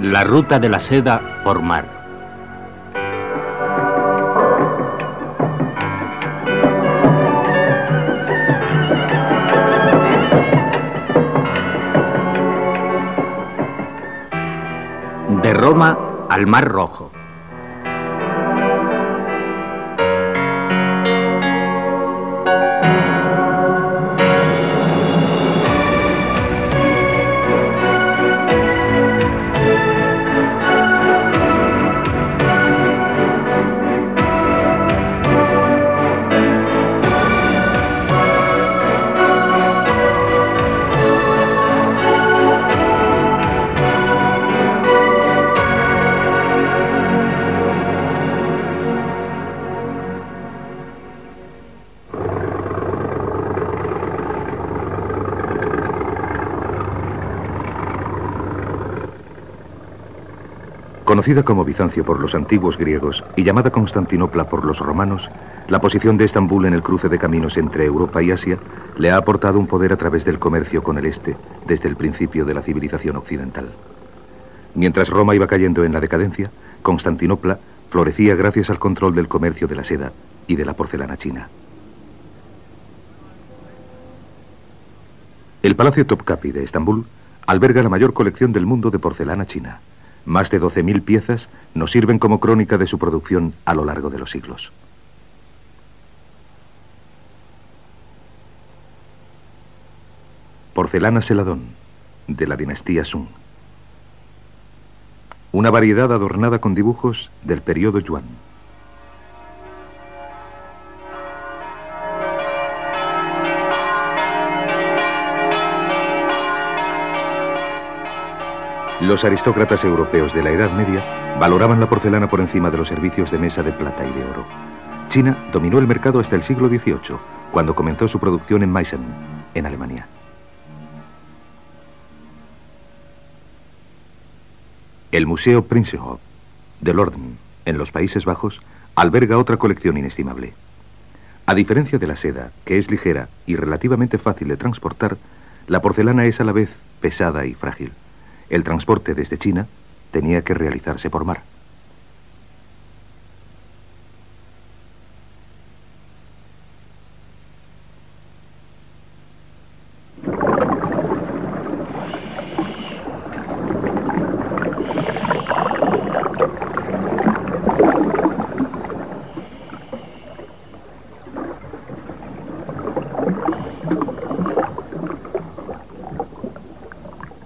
La ruta de la seda por mar. De Roma al Mar Rojo. Conocida como Bizancio por los antiguos griegos y llamada Constantinopla por los romanos, la posición de Estambul en el cruce de caminos entre Europa y Asia le ha aportado un poder a través del comercio con el este desde el principio de la civilización occidental. Mientras Roma iba cayendo en la decadencia, Constantinopla florecía gracias al control del comercio de la seda y de la porcelana china. El Palacio Topkapi de Estambul alberga la mayor colección del mundo de porcelana china. Más de 12.000 piezas nos sirven como crónica de su producción a lo largo de los siglos. Porcelana Celadón, de la dinastía Sung. Una variedad adornada con dibujos del periodo Yuan. Los aristócratas europeos de la Edad Media valoraban la porcelana por encima de los servicios de mesa de plata y de oro. China dominó el mercado hasta el siglo XVIII, cuando comenzó su producción en Meissen, en Alemania. El Museo Prinsenhof de Lorden, en los Países Bajos, alberga otra colección inestimable. A diferencia de la seda, que es ligera y relativamente fácil de transportar, la porcelana es a la vez pesada y frágil. El transporte desde China tenía que realizarse por mar.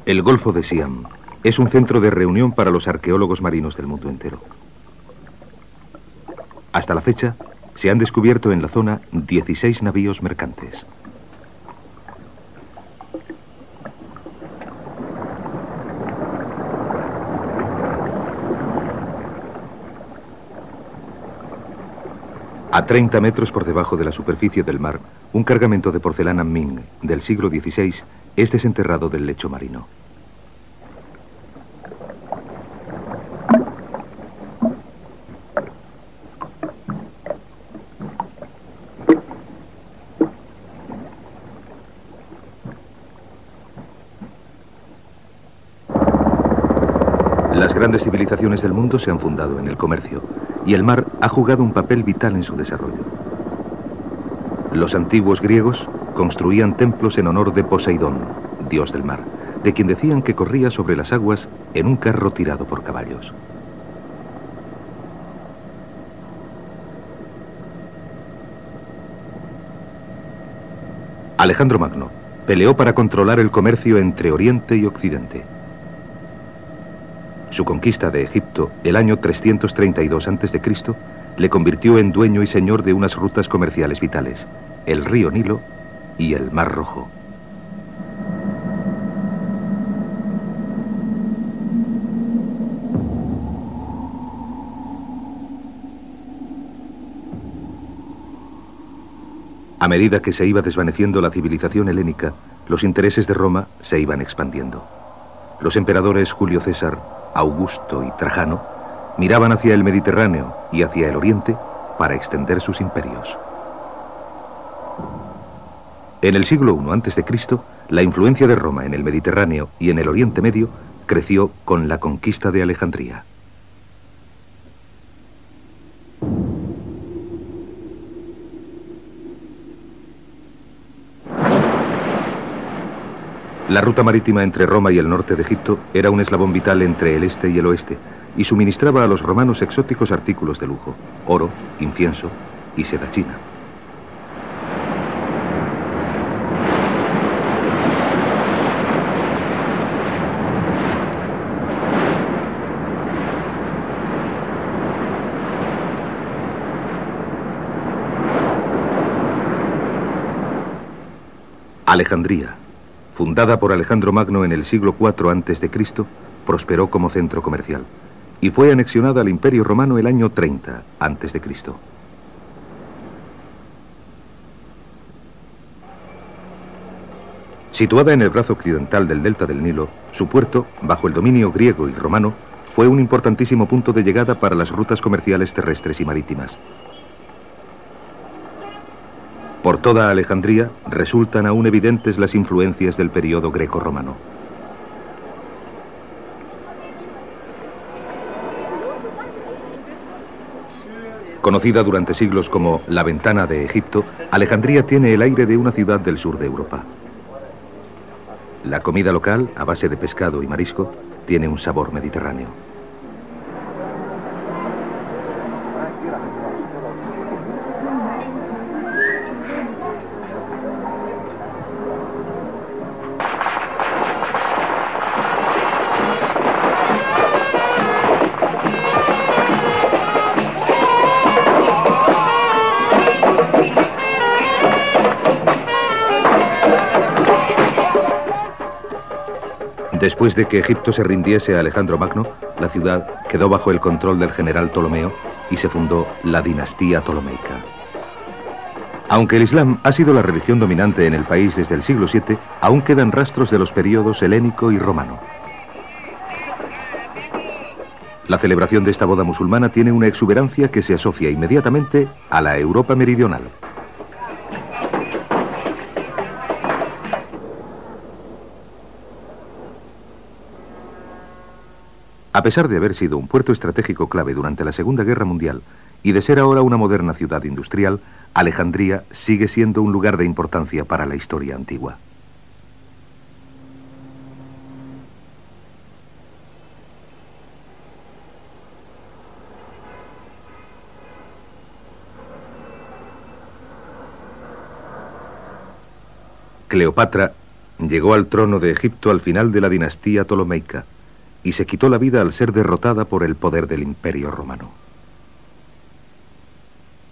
El Golfo de Siam es un centro de reunión para los arqueólogos marinos del mundo entero. Hasta la fecha, se han descubierto en la zona 16 navíos mercantes. A 30 metros por debajo de la superficie del mar, un cargamento de porcelana Ming del siglo XVI es desenterrado del lecho marino. Las grandes civilizaciones del mundo se han fundado en el comercio, y el mar ha jugado un papel vital en su desarrollo. Los antiguos griegos construían templos en honor de Poseidón, dios del mar, de quien decían que corría sobre las aguas en un carro tirado por caballos. Alejandro Magno peleó para controlar el comercio entre Oriente y Occidente. Su conquista de Egipto, el año 332 a.C., le convirtió en dueño y señor de unas rutas comerciales vitales, el río Nilo y el Mar Rojo. A medida que se iba desvaneciendo la civilización helénica, los intereses de Roma se iban expandiendo. Los emperadores Julio César, Augusto y Trajano miraban hacia el Mediterráneo y hacia el Oriente para extender sus imperios. En el siglo I a.C., la influencia de Roma en el Mediterráneo y en el Oriente Medio creció con la conquista de Alejandría. La ruta marítima entre Roma y el norte de Egipto era un eslabón vital entre el este y el oeste, y suministraba a los romanos exóticos artículos de lujo: oro, incienso y seda china. Alejandría, fundada por Alejandro Magno en el siglo IV a.C., prosperó como centro comercial y fue anexionada al Imperio Romano el año 30 a.C. Situada en el brazo occidental del delta del Nilo, su puerto, bajo el dominio griego y romano, fue un importantísimo punto de llegada para las rutas comerciales terrestres y marítimas. Por toda Alejandría resultan aún evidentes las influencias del periodo greco-romano. Conocida durante siglos como la Ventana de Egipto, Alejandría tiene el aire de una ciudad del sur de Europa. La comida local, a base de pescado y marisco, tiene un sabor mediterráneo. Después de que Egipto se rindiese a Alejandro Magno, la ciudad quedó bajo el control del general Ptolomeo y se fundó la dinastía ptolomeica. Aunque el Islam ha sido la religión dominante en el país desde el siglo VII, aún quedan rastros de los periodos helénico y romano. La celebración de esta boda musulmana tiene una exuberancia que se asocia inmediatamente a la Europa meridional. A pesar de haber sido un puerto estratégico clave durante la Segunda Guerra Mundial y de ser ahora una moderna ciudad industrial, Alejandría sigue siendo un lugar de importancia para la historia antigua. Cleopatra llegó al trono de Egipto al final de la dinastía ptolomeica y se quitó la vida al ser derrotada por el poder del Imperio Romano.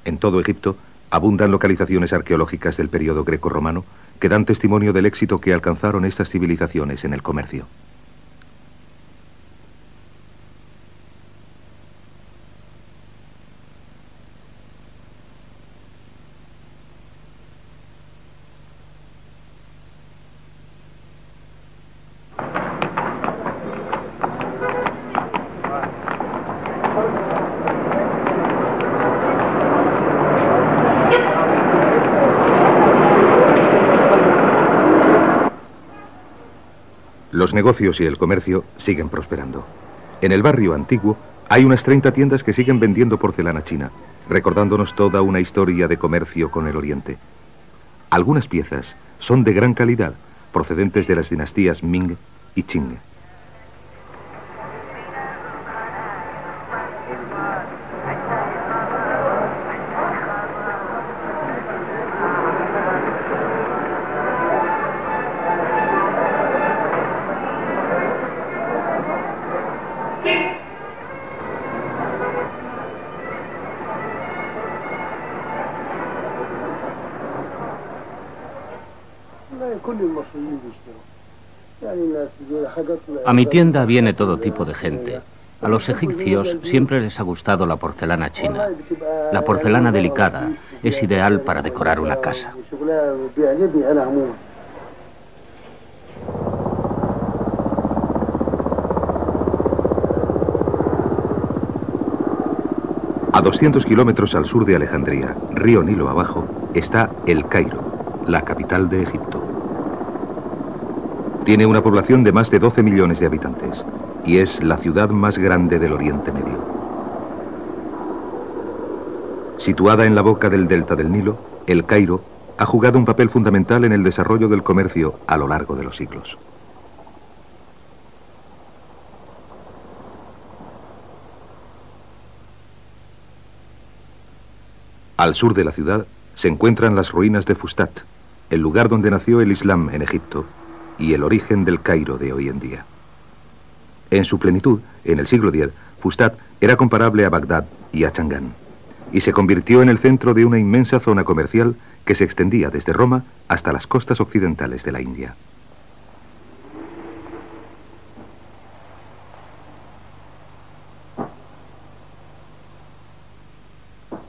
En todo Egipto abundan localizaciones arqueológicas del periodo greco-romano que dan testimonio del éxito que alcanzaron estas civilizaciones en el comercio. Los negocios y el comercio siguen prosperando. En el barrio antiguo hay unas 30 tiendas que siguen vendiendo porcelana china, recordándonos toda una historia de comercio con el Oriente. Algunas piezas son de gran calidad, procedentes de las dinastías Ming y Qing. A mi tienda viene todo tipo de gente. A los egipcios siempre les ha gustado la porcelana china. La porcelana delicada es ideal para decorar una casa. A 200 kilómetros al sur de Alejandría, río Nilo abajo, está El Cairo, la capital de Egipto. Tiene una población de más de 12 millones de habitantes y es la ciudad más grande del Oriente Medio. Situada en la boca del delta del Nilo, El Cairo ha jugado un papel fundamental en el desarrollo del comercio a lo largo de los siglos. Al sur de la ciudad se encuentran las ruinas de Fustat, el lugar donde nació el Islam en Egipto y el origen del Cairo de hoy en día. En su plenitud, en el siglo X, Fustat era comparable a Bagdad y a Changán, y se convirtió en el centro de una inmensa zona comercial que se extendía desde Roma hasta las costas occidentales de la India.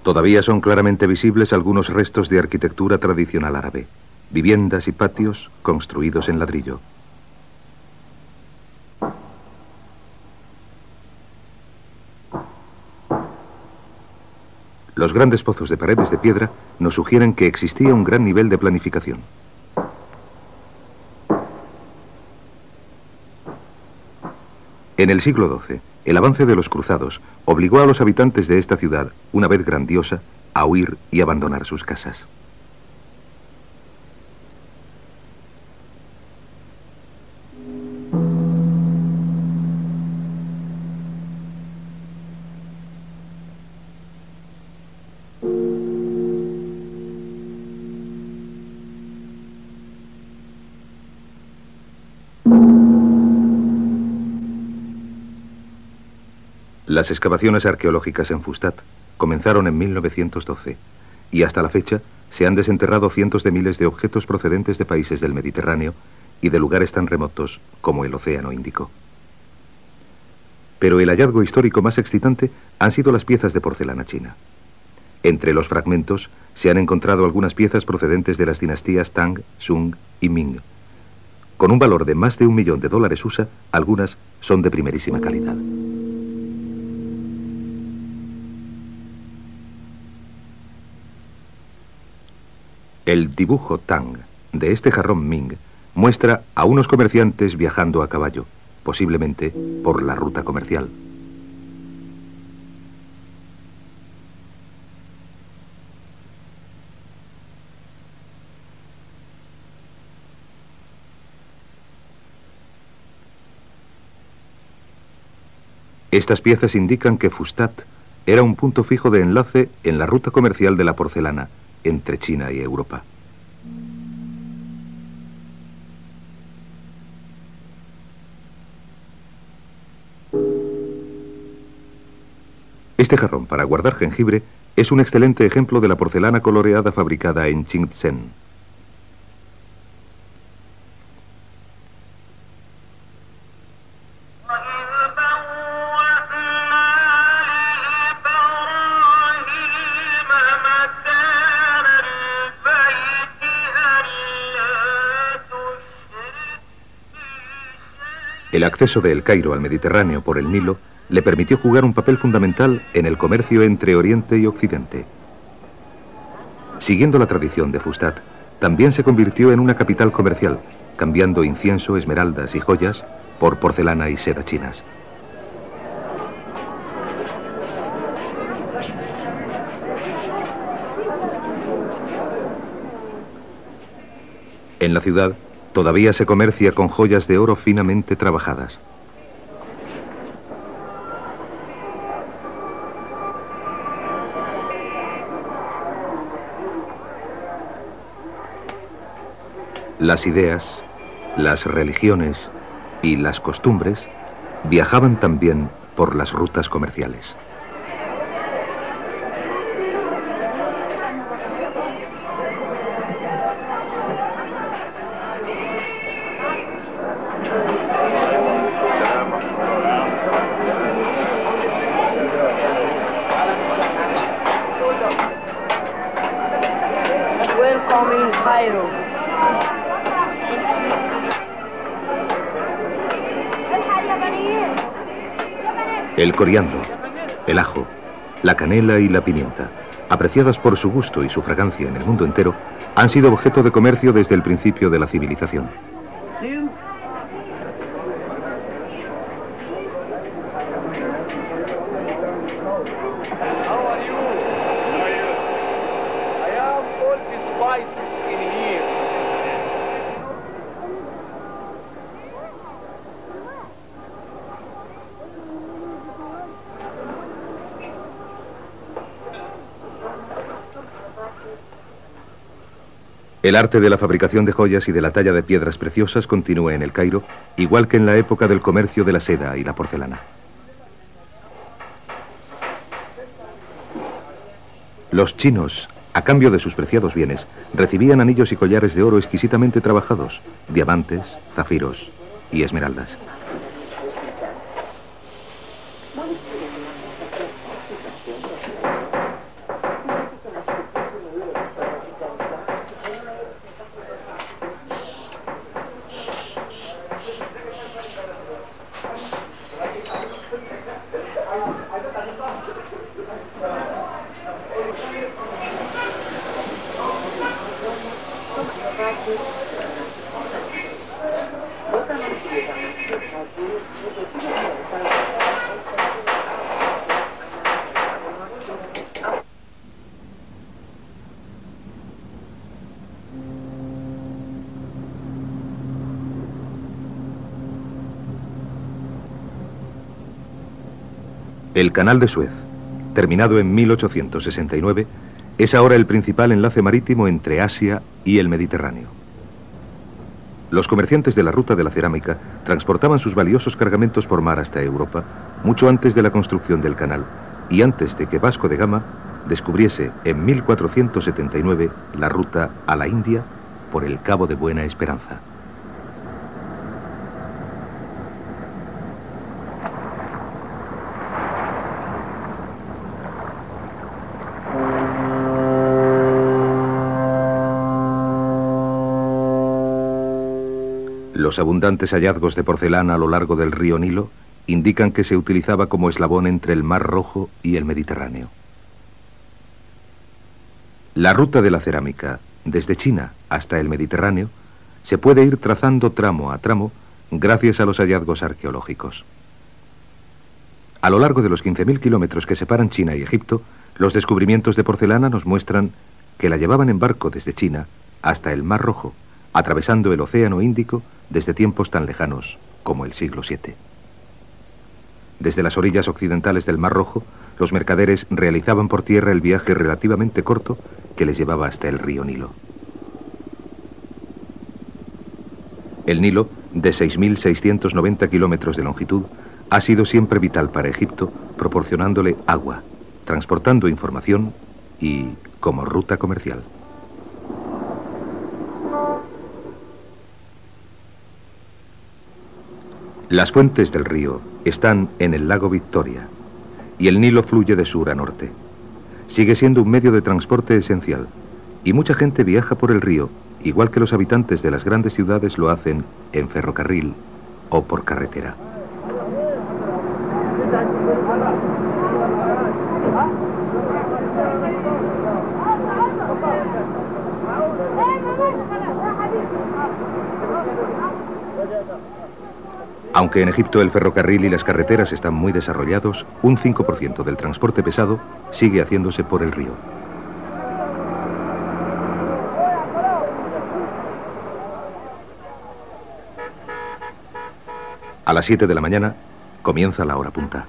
Todavía son claramente visibles algunos restos de arquitectura tradicional árabe, viviendas y patios construidos en ladrillo. Los grandes pozos de paredes de piedra nos sugieren que existía un gran nivel de planificación. En el siglo XII, el avance de los cruzados obligó a los habitantes de esta ciudad, una vez grandiosa, a huir y abandonar sus casas. Las excavaciones arqueológicas en Fustat comenzaron en 1912 y hasta la fecha se han desenterrado cientos de miles de objetos procedentes de países del Mediterráneo y de lugares tan remotos como el Océano Índico. Pero el hallazgo histórico más excitante han sido las piezas de porcelana china. Entre los fragmentos se han encontrado algunas piezas procedentes de las dinastías Tang, Sung y Ming. Con un valor de más de $1 millón USA, algunas son de primerísima calidad. El dibujo Tang de este jarrón Ming muestra a unos comerciantes viajando a caballo, posiblemente por la ruta comercial. Estas piezas indican que Fustat era un punto fijo de enlace en la ruta comercial de la porcelana entre China y Europa. Este jarrón para guardar jengibre es un excelente ejemplo de la porcelana coloreada fabricada en Qingzhen. El acceso de El Cairo al Mediterráneo por el Nilo le permitió jugar un papel fundamental en el comercio entre Oriente y Occidente. Siguiendo la tradición de Fustat, también se convirtió en una capital comercial, cambiando incienso, esmeraldas y joyas por porcelana y seda chinas. En la ciudad, todavía se comercia con joyas de oro finamente trabajadas. Las ideas, las religiones y las costumbres viajaban también por las rutas comerciales. El coriandro, el ajo, la canela y la pimienta, apreciadas por su gusto y su fragancia en el mundo entero, han sido objeto de comercio desde el principio de la civilización. El arte de la fabricación de joyas y de la talla de piedras preciosas continúa en el Cairo, igual que en la época del comercio de la seda y la porcelana. Los chinos, a cambio de sus preciados bienes, recibían anillos y collares de oro exquisitamente trabajados, diamantes, zafiros y esmeraldas. El Canal de Suez, terminado en 1869, es ahora el principal enlace marítimo entre Asia y el Mediterráneo. Los comerciantes de la ruta de la cerámica transportaban sus valiosos cargamentos por mar hasta Europa mucho antes de la construcción del canal y antes de que Vasco de Gama descubriese en 1479 la ruta a la India por el Cabo de Buena Esperanza. Los abundantes hallazgos de porcelana a lo largo del río Nilo indican que se utilizaba como eslabón entre el Mar Rojo y el Mediterráneo. La ruta de la cerámica, desde China hasta el Mediterráneo, se puede ir trazando tramo a tramo gracias a los hallazgos arqueológicos. A lo largo de los 15.000 kilómetros que separan China y Egipto, los descubrimientos de porcelana nos muestran que la llevaban en barco desde China hasta el Mar Rojo, atravesando el Océano Índico desde tiempos tan lejanos como el siglo VII. Desde las orillas occidentales del Mar Rojo, los mercaderes realizaban por tierra el viaje relativamente corto que les llevaba hasta el río Nilo. El Nilo, de 6.690 kilómetros de longitud, ha sido siempre vital para Egipto, proporcionándole agua, transportando información y como ruta comercial. Las fuentes del río están en el lago Victoria y el Nilo fluye de sur a norte. Sigue siendo un medio de transporte esencial y mucha gente viaja por el río, igual que los habitantes de las grandes ciudades lo hacen en ferrocarril o por carretera. Aunque en Egipto el ferrocarril y las carreteras están muy desarrollados, un 5% del transporte pesado sigue haciéndose por el río. A las 7 de la mañana comienza la hora punta.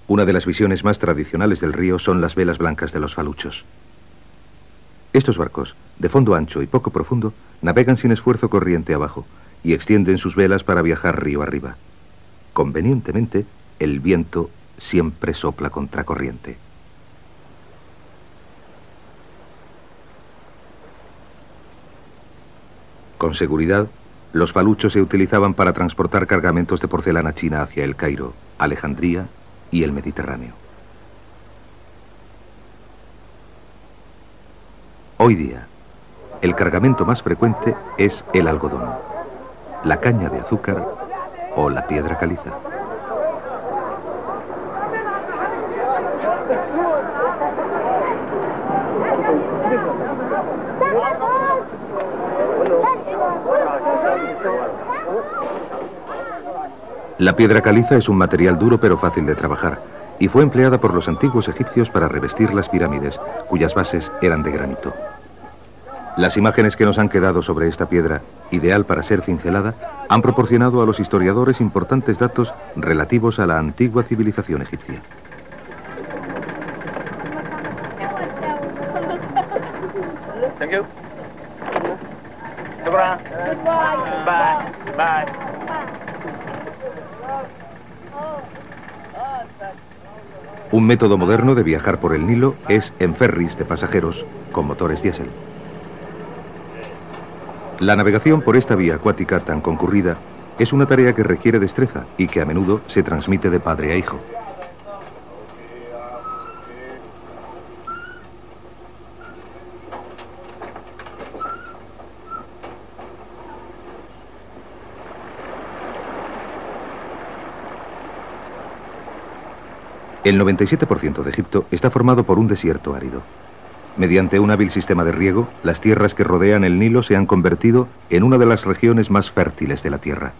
Una de las visiones más tradicionales del río son las velas blancas de los faluchos. Estos barcos, de fondo ancho y poco profundo, navegan sin esfuerzo corriente abajo y extienden sus velas para viajar río arriba. Convenientemente, el viento siempre sopla contracorriente. Con seguridad, los faluchos se utilizaban para transportar cargamentos de porcelana china hacia el Cairo, Alejandría y el Mediterráneo. Hoy día, el cargamento más frecuente es el algodón, la caña de azúcar o la piedra caliza. La piedra caliza es un material duro pero fácil de trabajar y fue empleada por los antiguos egipcios para revestir las pirámides, cuyas bases eran de granito. Las imágenes que nos han quedado sobre esta piedra, ideal para ser cincelada, han proporcionado a los historiadores importantes datos relativos a la antigua civilización egipcia. Thank you. Bye. Bye. Un método moderno de viajar por el Nilo es en ferries de pasajeros con motores diésel. La navegación por esta vía acuática tan concurrida es una tarea que requiere destreza y que a menudo se transmite de padre a hijo. El 97% de Egipto está formado por un desierto árido. Mediante un hábil sistema de riego, las tierras que rodean el Nilo se han convertido en una de las regiones más fértiles de la tierra.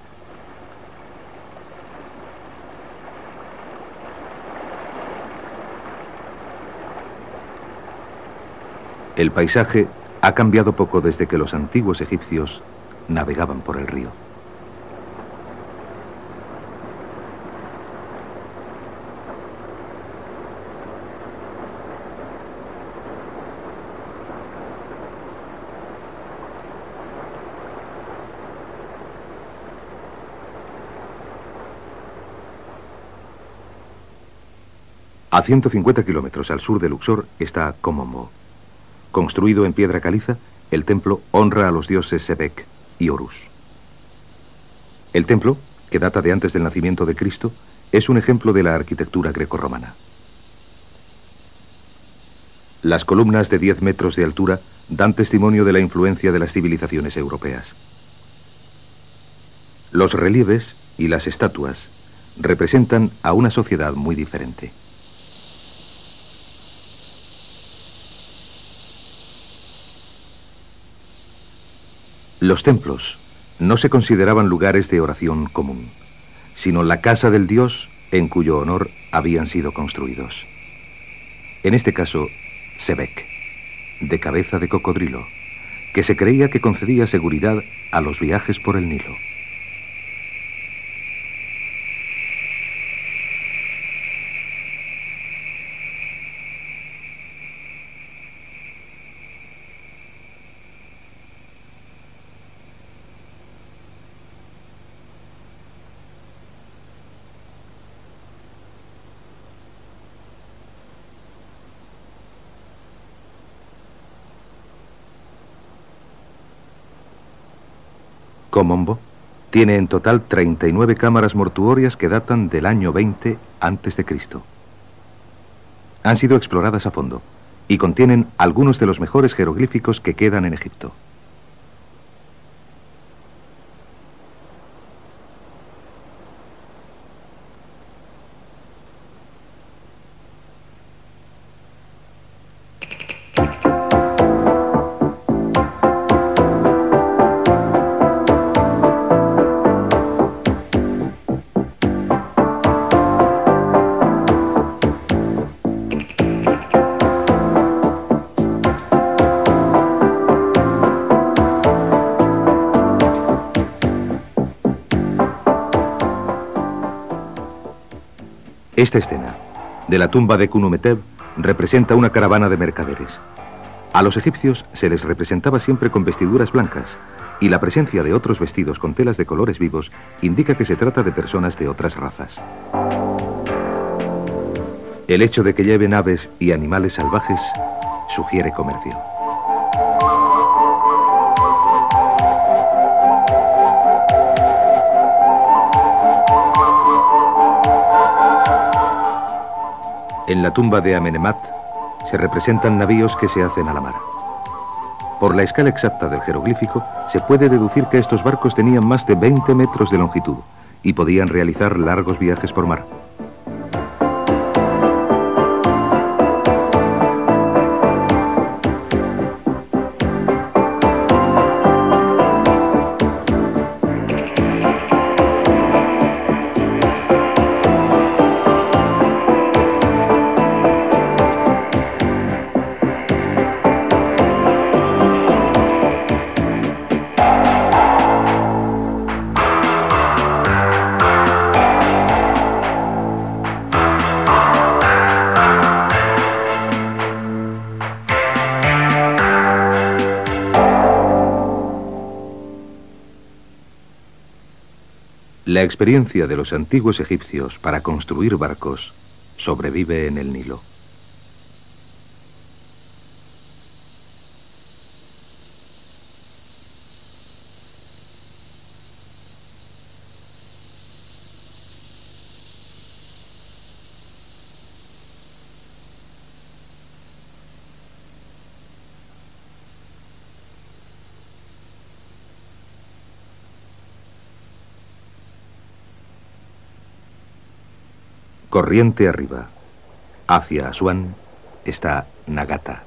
El paisaje ha cambiado poco desde que los antiguos egipcios navegaban por el río. A 150 kilómetros al sur de Luxor está Komombo. Construido en piedra caliza, el templo honra a los dioses Sebek y Horus. El templo, que data de antes del nacimiento de Cristo, es un ejemplo de la arquitectura grecorromana. Las columnas de 10 metros de altura dan testimonio de la influencia de las civilizaciones europeas. Los relieves y las estatuas representan a una sociedad muy diferente. Los templos no se consideraban lugares de oración común, sino la casa del dios en cuyo honor habían sido construidos. En este caso, Sebek, de cabeza de cocodrilo, que se creía que concedía seguridad a los viajes por el Nilo. Komombo tiene en total 39 cámaras mortuorias que datan del año 20 a.C. Han sido exploradas a fondo y contienen algunos de los mejores jeroglíficos que quedan en Egipto. Esta escena, de la tumba de Khunumeteb, representa una caravana de mercaderes. A los egipcios se les representaba siempre con vestiduras blancas, y la presencia de otros vestidos con telas de colores vivos indica que se trata de personas de otras razas. El hecho de que lleven aves y animales salvajes sugiere comercio. En la tumba de Amenemat se representan navíos que se hacen a la mar. Por la escala exacta del jeroglífico, se puede deducir que estos barcos tenían más de 20 metros de longitud y podían realizar largos viajes por mar. La experiencia de los antiguos egipcios para construir barcos sobrevive en el Nilo. Corriente arriba, hacia Asuán, está Nagata.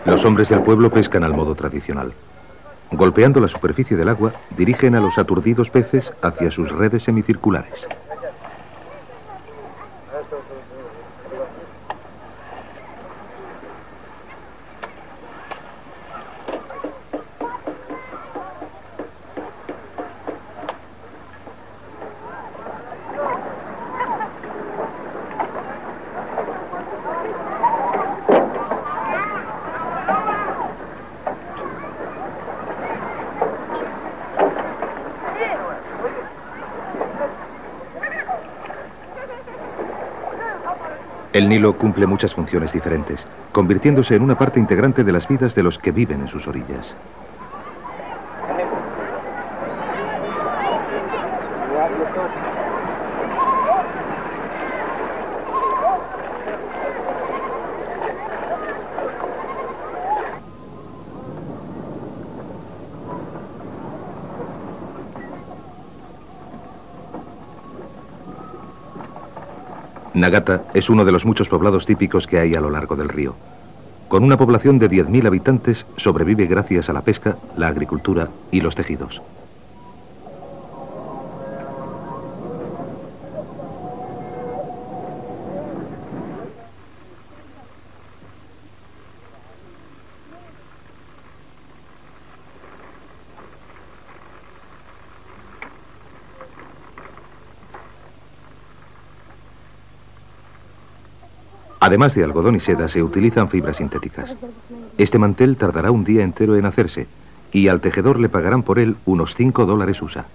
Los hombres del pueblo pescan al modo tradicional. Golpeando la superficie del agua, dirigen a los aturdidos peces hacia sus redes semicirculares. El Nilo cumple muchas funciones diferentes, convirtiéndose en una parte integrante de las vidas de los que viven en sus orillas. Nagata es uno de los muchos poblados típicos que hay a lo largo del río. Con una población de 10.000 habitantes, sobrevive gracias a la pesca, la agricultura y los tejidos. Además de algodón y seda, se utilizan fibras sintéticas. Este mantel tardará un día entero en hacerse, y al tejedor le pagarán por él unos $5 USA.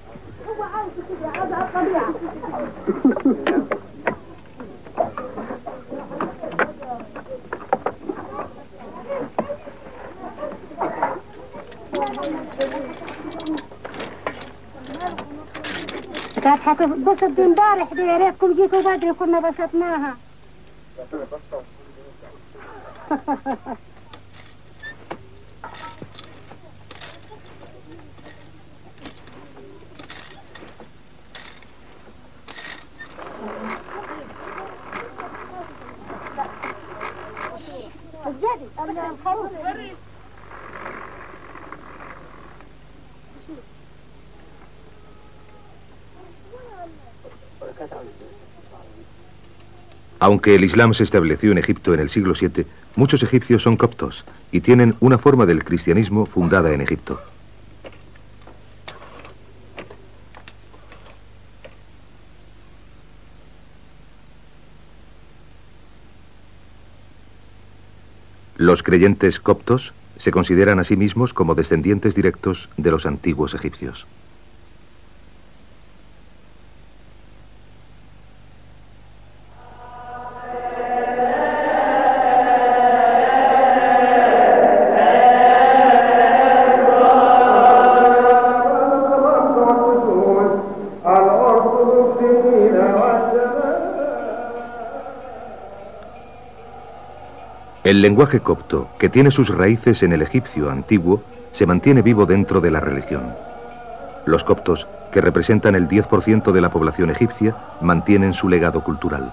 Aunque el Islam se estableció en Egipto en el siglo VII, muchos egipcios son coptos y tienen una forma del cristianismo fundada en Egipto. Los creyentes coptos se consideran a sí mismos como descendientes directos de los antiguos egipcios. El lenguaje copto, que tiene sus raíces en el egipcio antiguo, se mantiene vivo dentro de la religión. Los coptos, que representan el 10% de la población egipcia, mantienen su legado cultural.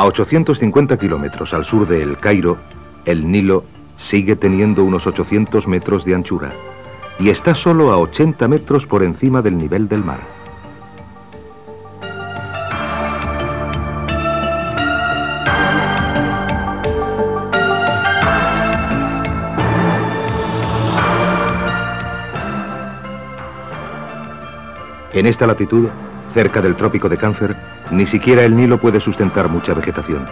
A 850 kilómetros al sur de El Cairo, el Nilo sigue teniendo unos 800 metros de anchura y está solo a 80 metros por encima del nivel del mar. En esta latitud, cerca del trópico de Cáncer, ni siquiera el Nilo puede sustentar mucha vegetación,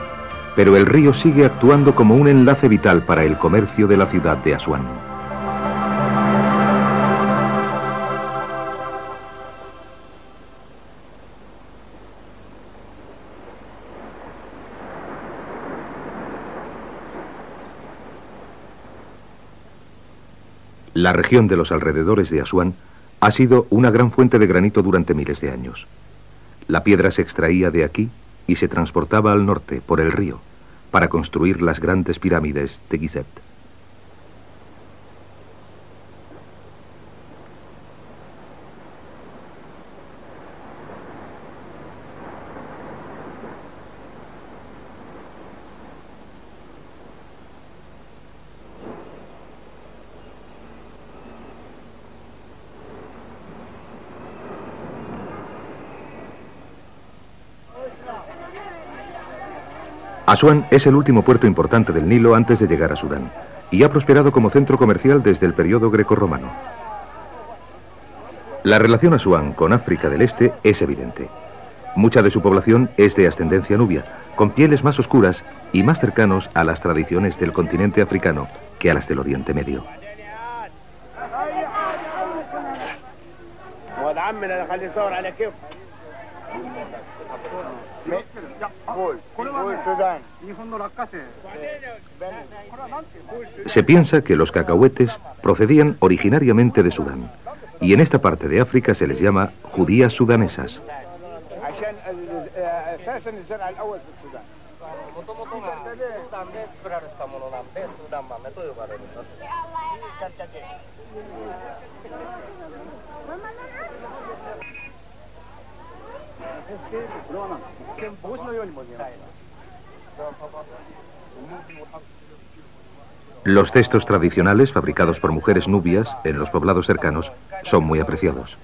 pero el río sigue actuando como un enlace vital para el comercio de la ciudad de Asuán. La región de los alrededores de Asuán ha sido una gran fuente de granito durante miles de años. La piedra se extraía de aquí y se transportaba al norte, por el río, para construir las grandes pirámides de Gizeh. Asuán es el último puerto importante del Nilo antes de llegar a Sudán y ha prosperado como centro comercial desde el periodo grecorromano. La relación Asuán con África del Este es evidente. Mucha de su población es de ascendencia nubia, con pieles más oscuras y más cercanos a las tradiciones del continente africano que a las del Oriente Medio. Se piensa que los cacahuetes procedían originariamente de Sudán, y en esta parte de África se les llama judías sudanesas. Los cestos tradicionales fabricados por mujeres nubias en los poblados cercanos son muy apreciados.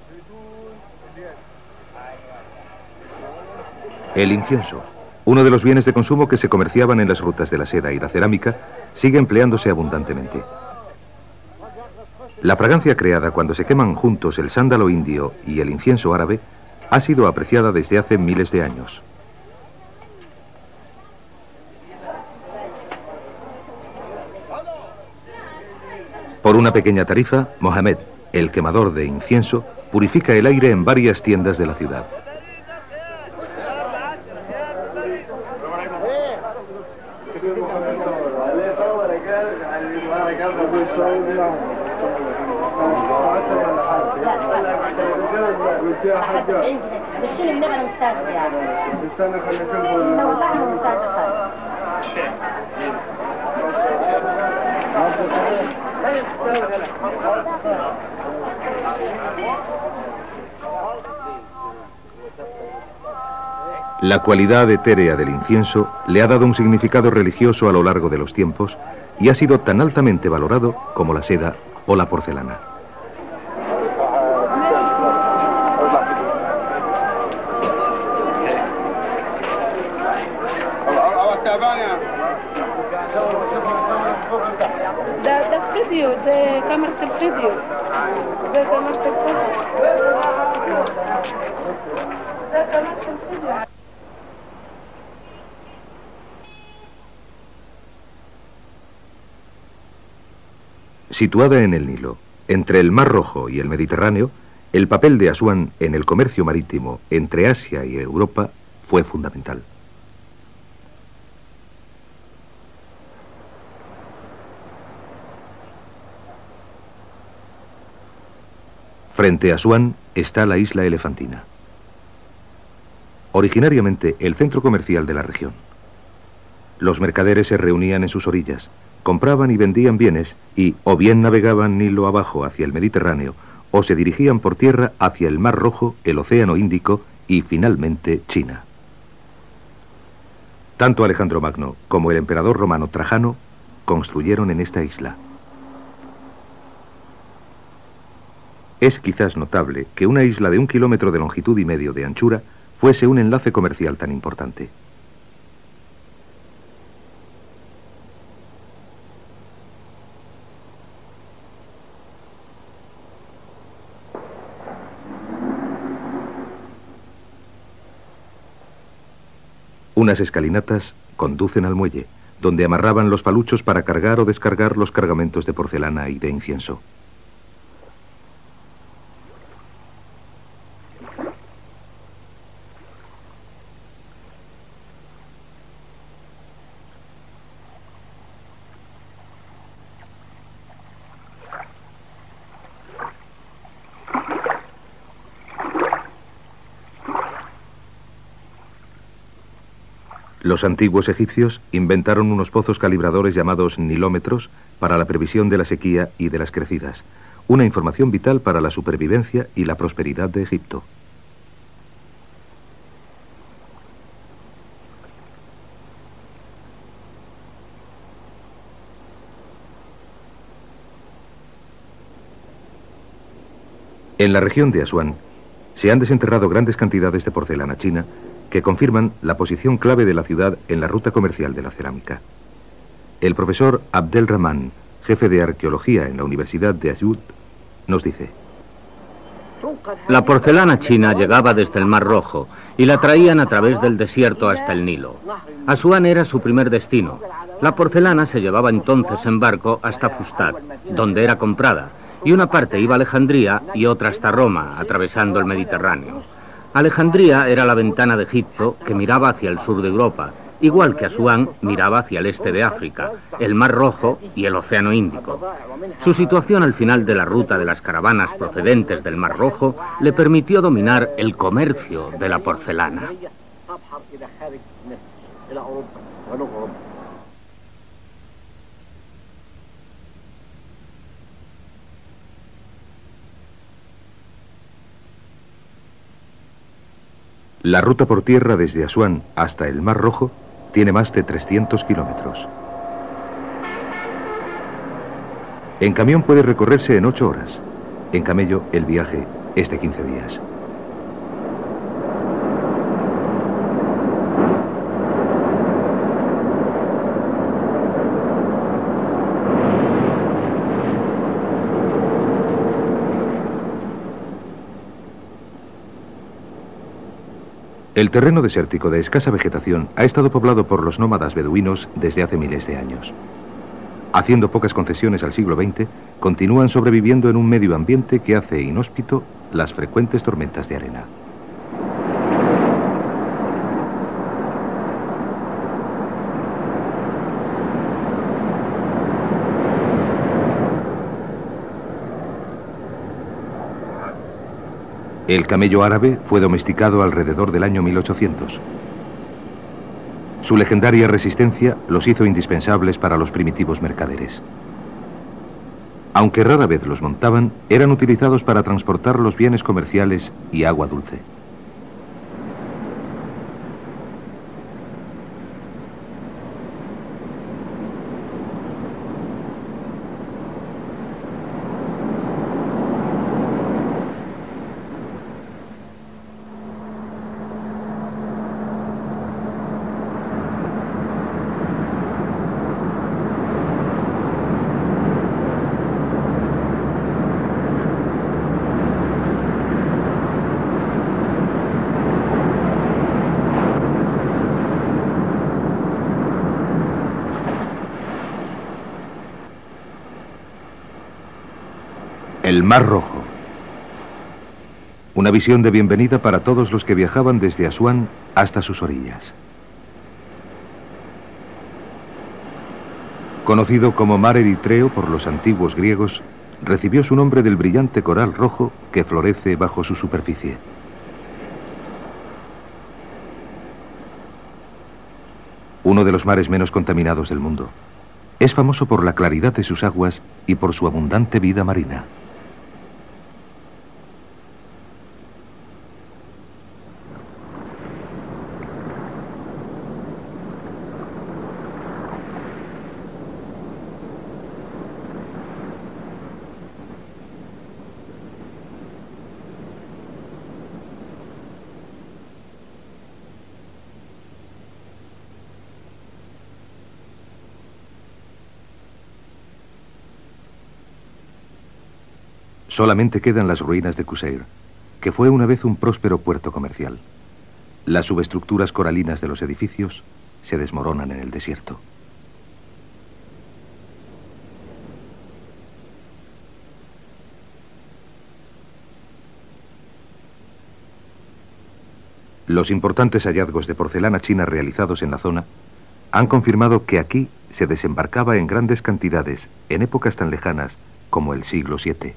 El incienso, uno de los bienes de consumo que se comerciaban en las rutas de la seda y la cerámica, sigue empleándose abundantemente. La fragancia creada cuando se queman juntos el sándalo indio y el incienso árabe ha sido apreciada desde hace miles de años. Por una pequeña tarifa, Mohamed, el quemador de incienso, purifica el aire en varias tiendas de la ciudad. La cualidad etérea del incienso le ha dado un significado religioso a lo largo de los tiempos y ha sido tan altamente valorado como la seda o la porcelana. Situada en el Nilo, entre el Mar Rojo y el Mediterráneo, el papel de Asuán en el comercio marítimo entre Asia y Europa fue fundamental. Frente a Asuán está la isla Elefantina, originariamente el centro comercial de la región. Los mercaderes se reunían en sus orillas, compraban y vendían bienes y o bien navegaban Nilo abajo hacia el Mediterráneo o se dirigían por tierra hacia el Mar Rojo, el Océano Índico y finalmente China. Tanto Alejandro Magno como el emperador romano Trajano construyeron en esta isla. Es quizás notable que una isla de 1,5 kilómetros de longitud y medio de anchura fuese un enlace comercial tan importante. Unas escalinatas conducen al muelle, donde amarraban los paluchos para cargar o descargar los cargamentos de porcelana y de incienso. Los antiguos egipcios inventaron unos pozos calibradores llamados nilómetros para la previsión de la sequía y de las crecidas, una información vital para la supervivencia y la prosperidad de Egipto. En la región de Asuán se han desenterrado grandes cantidades de porcelana china que confirman la posición clave de la ciudad en la ruta comercial de la cerámica. El profesor Abdel Rahman, jefe de arqueología en la Universidad de Asyut, nos dice: La porcelana china llegaba desde el Mar Rojo y la traían a través del desierto hasta el Nilo. Asuán era su primer destino. La porcelana se llevaba entonces en barco hasta Fustat, donde era comprada, y una parte iba a Alejandría y otra hasta Roma, atravesando el Mediterráneo. Alejandría era la ventana de Egipto que miraba hacia el sur de Europa, igual que Asuán miraba hacia el este de África, el Mar Rojo y el Océano Índico. Su situación al final de la ruta de las caravanas procedentes del Mar Rojo le permitió dominar el comercio de la porcelana. La ruta por tierra desde Asuán hasta el Mar Rojo tiene más de 300 kilómetros. En camión puede recorrerse en 8 horas. En camello, el viaje es de 15 días. El terreno desértico de escasa vegetación ha estado poblado por los nómadas beduinos desde hace miles de años. Haciendo pocas concesiones al siglo XX, continúan sobreviviendo en un medio ambiente que hace inhóspito las frecuentes tormentas de arena. El camello árabe fue domesticado alrededor del año 1800. Su legendaria resistencia los hizo indispensables para los primitivos mercaderes. Aunque rara vez los montaban, eran utilizados para transportar los bienes comerciales y agua dulce. El Mar Rojo. Una visión de bienvenida para todos los que viajaban desde Asuán hasta sus orillas. Conocido como Mar Eritreo por los antiguos griegos, recibió su nombre del brillante coral rojo que florece bajo su superficie. Uno de los mares menos contaminados del mundo. Es famoso por la claridad de sus aguas y por su abundante vida marina. Solamente quedan las ruinas de Qusair, que fue una vez un próspero puerto comercial. Las subestructuras coralinas de los edificios se desmoronan en el desierto. Los importantes hallazgos de porcelana china realizados en la zona han confirmado que aquí se desembarcaba en grandes cantidades en épocas tan lejanas como el siglo VII.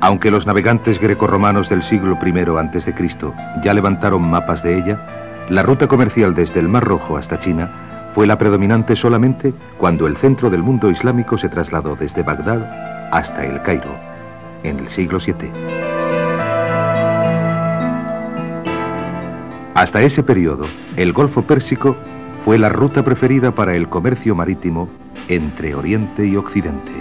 Aunque los navegantes grecorromanos del siglo I a.C. ya levantaron mapas de ella, la ruta comercial desde el Mar Rojo hasta China fue la predominante solamente cuando el centro del mundo islámico se trasladó desde Bagdad hasta El Cairo, en el siglo VII. Hasta ese periodo, el Golfo Pérsico fue la ruta preferida para el comercio marítimo entre Oriente y Occidente.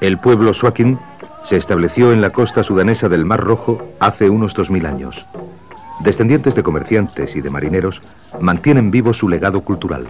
El pueblo Suakin se estableció en la costa sudanesa del Mar Rojo hace unos 2000 años. Descendientes de comerciantes y de marineros mantienen vivo su legado cultural.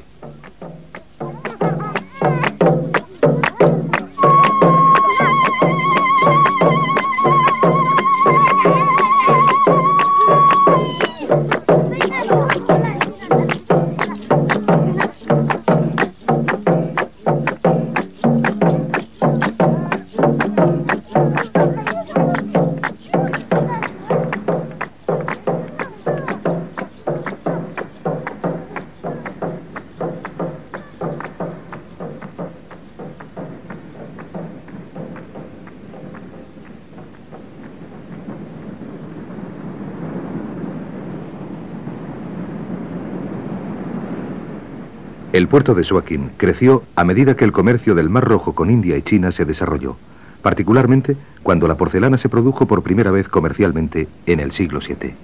El puerto de Suakin creció a medida que el comercio del Mar Rojo con India y China se desarrolló, particularmente cuando la porcelana se produjo por primera vez comercialmente en el siglo VII.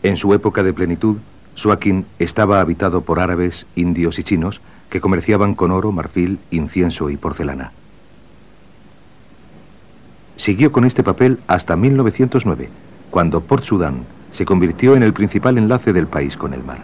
En su época de plenitud, Suakin estaba habitado por árabes, indios y chinos que comerciaban con oro, marfil, incienso y porcelana. Siguió con este papel hasta 1909, cuando Port Sudán se convirtió en el principal enlace del país con el mar.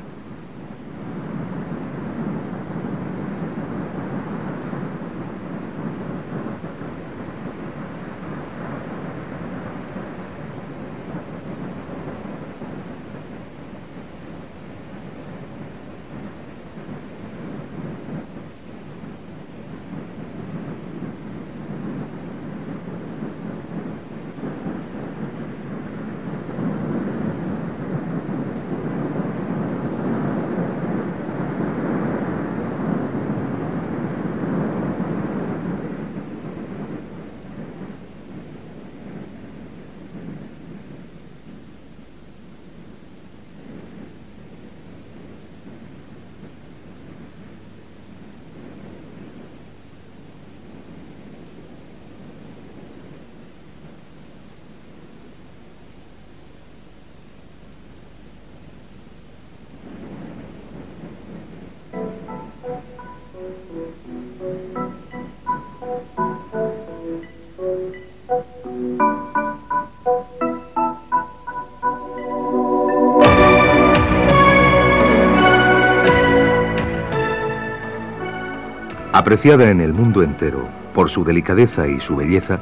Apreciada en el mundo entero por su delicadeza y su belleza,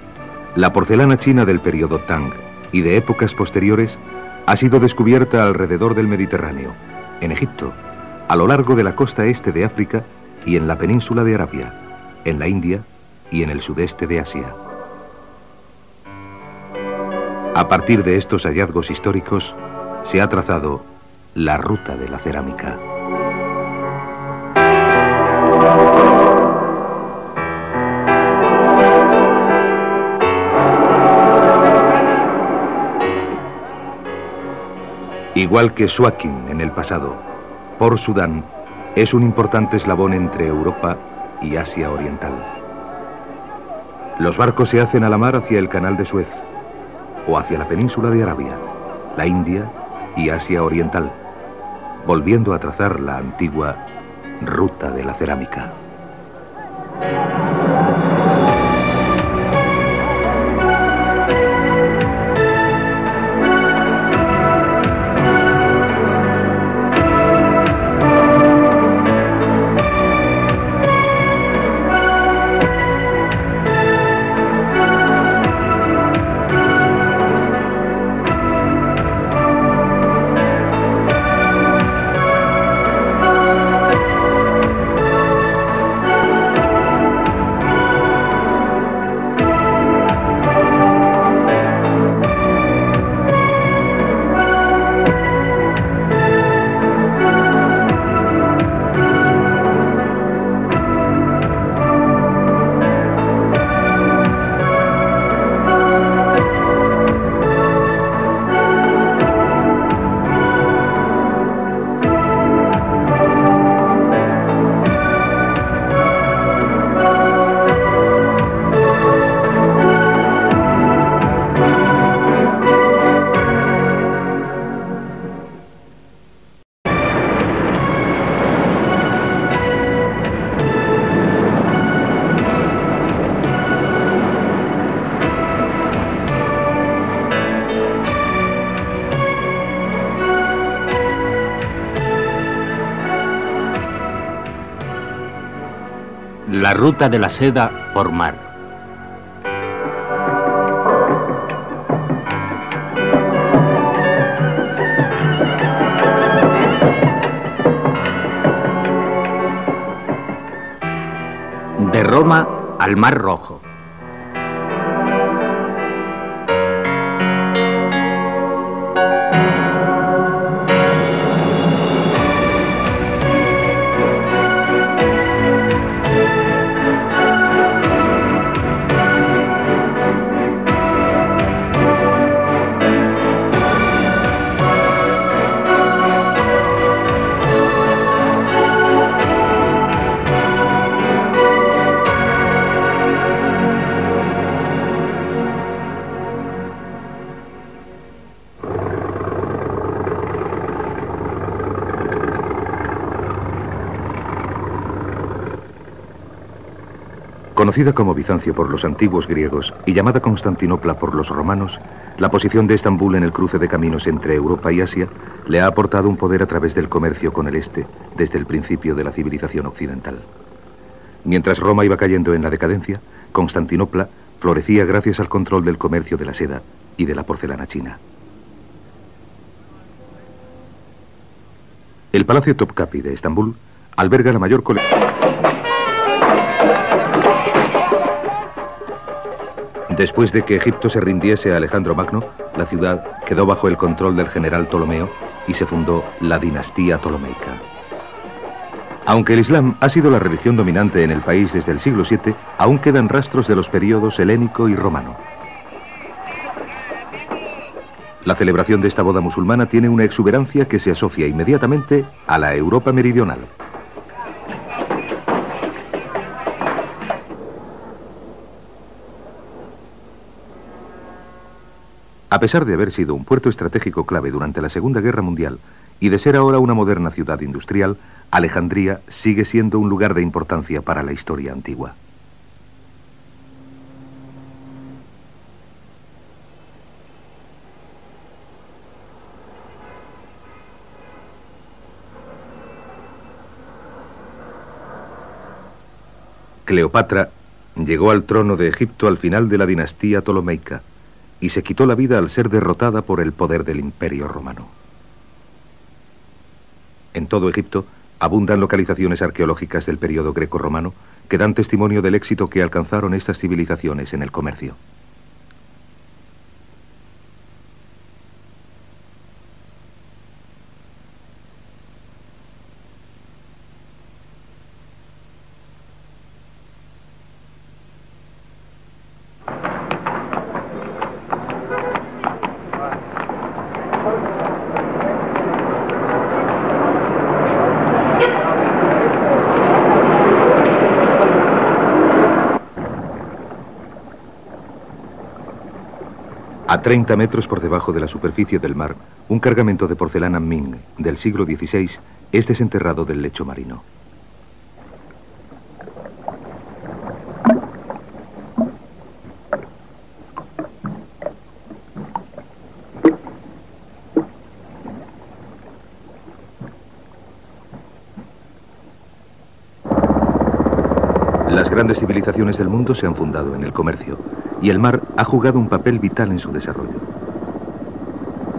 la porcelana china del periodo Tang y de épocas posteriores ha sido descubierta alrededor del Mediterráneo, en Egipto, a lo largo de la costa este de África y en la península de Arabia, en la India y en el sudeste de Asia. A partir de estos hallazgos históricos, se ha trazado la ruta de la cerámica. Igual que Suakin en el pasado, Port Sudán es un importante eslabón entre Europa y Asia Oriental. Los barcos se hacen a la mar hacia el Canal de Suez o hacia la península de Arabia, la India y Asia Oriental, volviendo a trazar la antigua ruta de la cerámica. La ruta de la seda por mar. De Roma al Mar Rojo. Conocida como Bizancio por los antiguos griegos y llamada Constantinopla por los romanos, la posición de Estambul en el cruce de caminos entre Europa y Asia le ha aportado un poder a través del comercio con el este desde el principio de la civilización occidental. Mientras Roma iba cayendo en la decadencia, Constantinopla florecía gracias al control del comercio de la seda y de la porcelana china. El Palacio Topkapi de Estambul alberga la mayor colección. Después de que Egipto se rindiese a Alejandro Magno, la ciudad quedó bajo el control del general Ptolomeo y se fundó la dinastía ptolomeica. Aunque el Islam ha sido la religión dominante en el país desde el siglo VII, aún quedan rastros de los periodos helénico y romano. La celebración de esta boda musulmana tiene una exuberancia que se asocia inmediatamente a la Europa meridional. A pesar de haber sido un puerto estratégico clave durante la Segunda Guerra Mundial y de ser ahora una moderna ciudad industrial, Alejandría sigue siendo un lugar de importancia para la historia antigua. Cleopatra llegó al trono de Egipto al final de la dinastía ptolomeica y se quitó la vida al ser derrotada por el poder del Imperio Romano. En todo Egipto abundan localizaciones arqueológicas del periodo greco-romano que dan testimonio del éxito que alcanzaron estas civilizaciones en el comercio. A 30 metros por debajo de la superficie del mar, un cargamento de porcelana Ming del siglo XVI es desenterrado del lecho marino. Las grandes civilizaciones del mundo se han fundado en el comercio, y el mar ha jugado un papel vital en su desarrollo.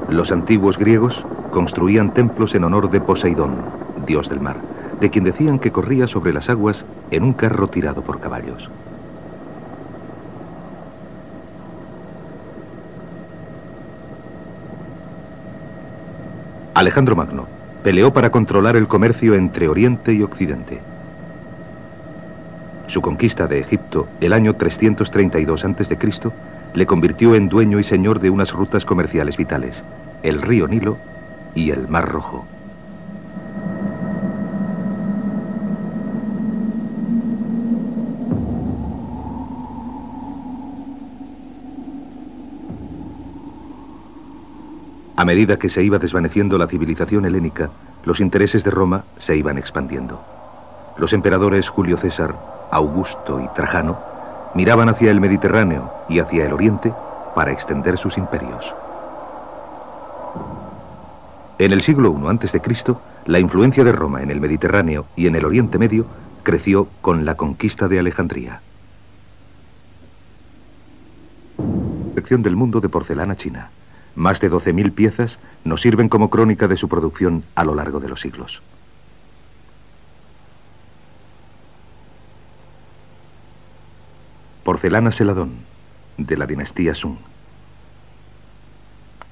Los antiguos griegos construían templos en honor de Poseidón, dios del mar, de quien decían que corría sobre las aguas en un carro tirado por caballos. Alejandro Magno peleó para controlar el comercio entre Oriente y Occidente. Su conquista de Egipto, el año 332 a.C., le convirtió en dueño y señor de unas rutas comerciales vitales, el río Nilo y el Mar Rojo. A medida que se iba desvaneciendo la civilización helénica, los intereses de Roma se iban expandiendo. Los emperadores Julio César, Augusto y Trajano miraban hacia el Mediterráneo y hacia el Oriente para extender sus imperios. En el siglo I a.C., la influencia de Roma en el Mediterráneo y en el Oriente Medio creció con la conquista de Alejandría. Sección del mundo de porcelana china. Más de 12.000 piezas nos sirven como crónica de su producción a lo largo de los siglos. Porcelana Celadón, de la dinastía Sung.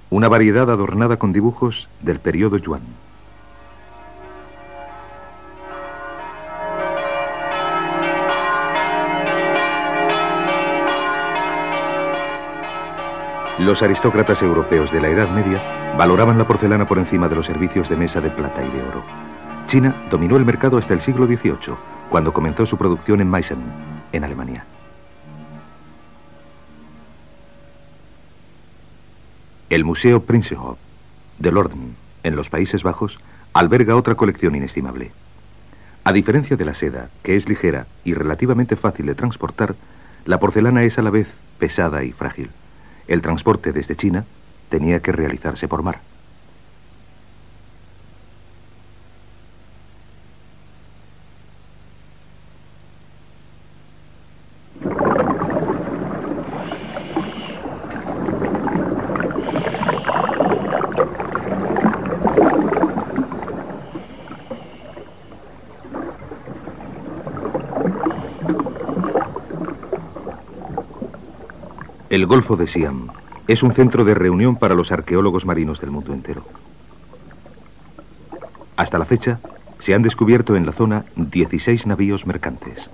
Una variedad adornada con dibujos del periodo Yuan. Los aristócratas europeos de la Edad Media valoraban la porcelana por encima de los servicios de mesa de plata y de oro. China dominó el mercado hasta el siglo XVIII, cuando comenzó su producción en Meissen, en Alemania. El Museo Prinsenhof de Lorden, en los Países Bajos, alberga otra colección inestimable. A diferencia de la seda, que es ligera y relativamente fácil de transportar, la porcelana es a la vez pesada y frágil. El transporte desde China tenía que realizarse por mar. El Golfo de Siam es un centro de reunión para los arqueólogos marinos del mundo entero. Hasta la fecha, se han descubierto en la zona 16 navíos mercantes.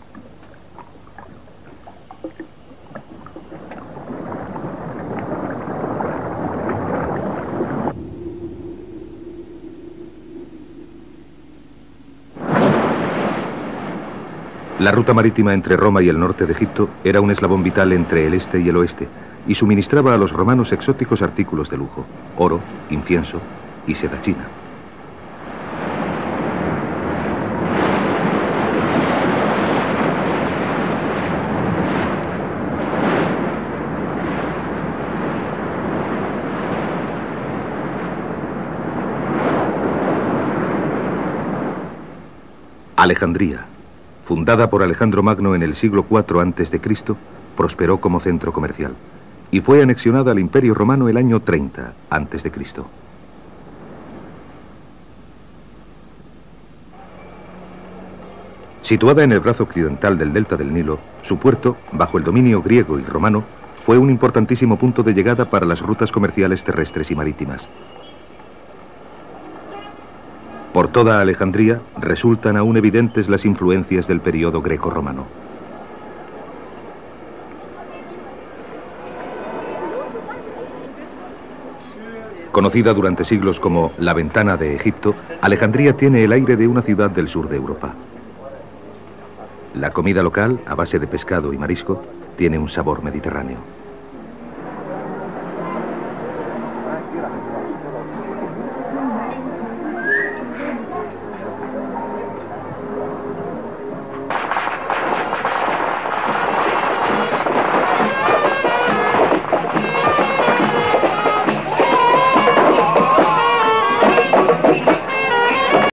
La ruta marítima entre Roma y el norte de Egipto era un eslabón vital entre el este y el oeste y suministraba a los romanos exóticos artículos de lujo, oro, incienso y seda china. Alejandría, Fundada por Alejandro Magno en el siglo IV a.C., prosperó como centro comercial y fue anexionada al Imperio Romano el año 30 a.C. Situada en el brazo occidental del delta del Nilo, su puerto, bajo el dominio griego y romano, fue un importantísimo punto de llegada para las rutas comerciales terrestres y marítimas. Por toda Alejandría resultan aún evidentes las influencias del período greco-romano. Conocida durante siglos como la Ventana de Egipto, Alejandría tiene el aire de una ciudad del sur de Europa. La comida local, a base de pescado y marisco, tiene un sabor mediterráneo.